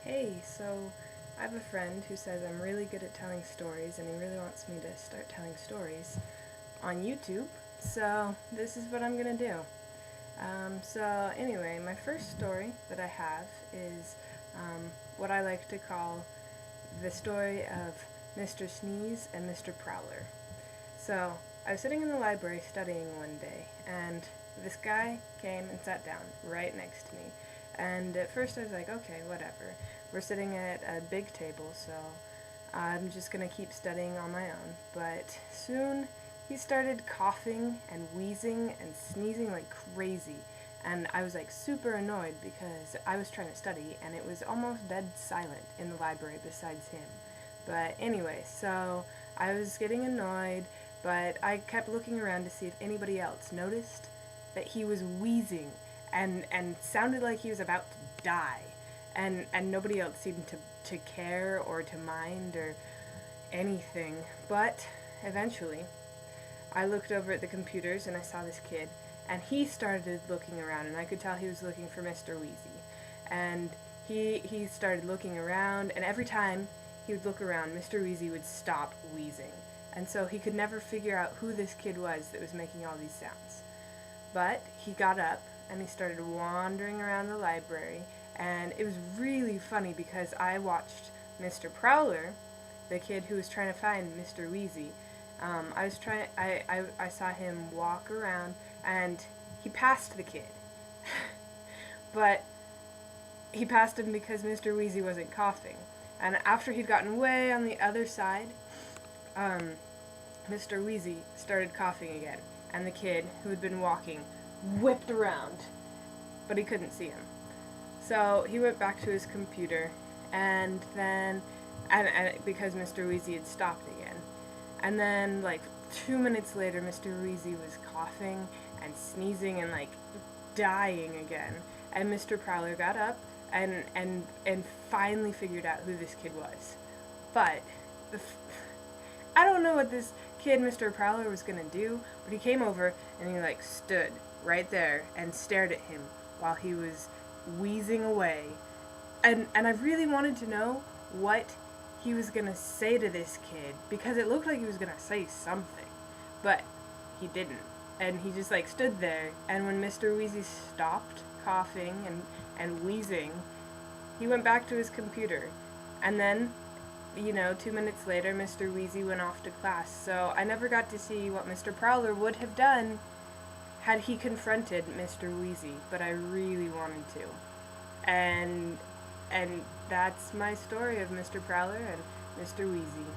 Hey, so I have a friend who says I'm really good at telling stories and he really wants me to start telling stories on YouTube. So this is what I'm gonna do. Anyway, my first story that I have is what I like to call the story of Mr. Sneeze and Mr. Prowler. So I was sitting in the library studying one day, and this guy came and sat down right next to me. And at first I was like, okay, whatever. We're sitting at a big table, so I'm just gonna keep studying on my own. But soon he started coughing and wheezing and sneezing like crazy. And I was like super annoyed because I was trying to study and it was almost dead silent in the library besides him. But anyway, so I was getting annoyed, but I kept looking around to see if anybody else noticed that he was wheezing and sounded like he was about to die. And nobody else seemed to care or to mind or anything. But eventually, I looked over at the computers and I saw this kid, and he started looking around, and I could tell he was looking for Mr. Wheezy. And he started looking around, and every time he would look around, Mr. Wheezy would stop wheezing. And so he could never figure out who this kid was that was making all these sounds. But he got up and he started wandering around the library, and it was really funny because I watched Mr. Prowler, the kid who was trying to find Mr. Wheezy. I saw him walk around, and he passed the kid. But he passed him because Mr. Wheezy wasn't coughing. And after he'd gotten way on the other side, Mr. Wheezy started coughing again, and the kid, who had been walking, whipped around, but he couldn't see him. So he went back to his computer, and then, and because Mr. Wheezy had stopped again. And then, like, 2 minutes later, Mr. Wheezy was coughing and sneezing and, like, dying again. And Mr. Prowler got up and finally figured out who this kid was. But I don't know what this kid, Mr. Prowler, was gonna do, but he came over and he like stood right there and stared at him while he was wheezing away. And I really wanted to know what he was gonna say to this kid, because it looked like he was gonna say something, but he didn't. And he just like stood there, and when Mr. Wheezy stopped coughing and wheezing, he went back to his computer. And then, 2 minutes later, Mr. Wheezy went off to class. So I never got to see what Mr. Prowler would have done had he confronted Mr. Wheezy, but I really wanted to. And that's my story of Mr. Prowler and Mr. Wheezy.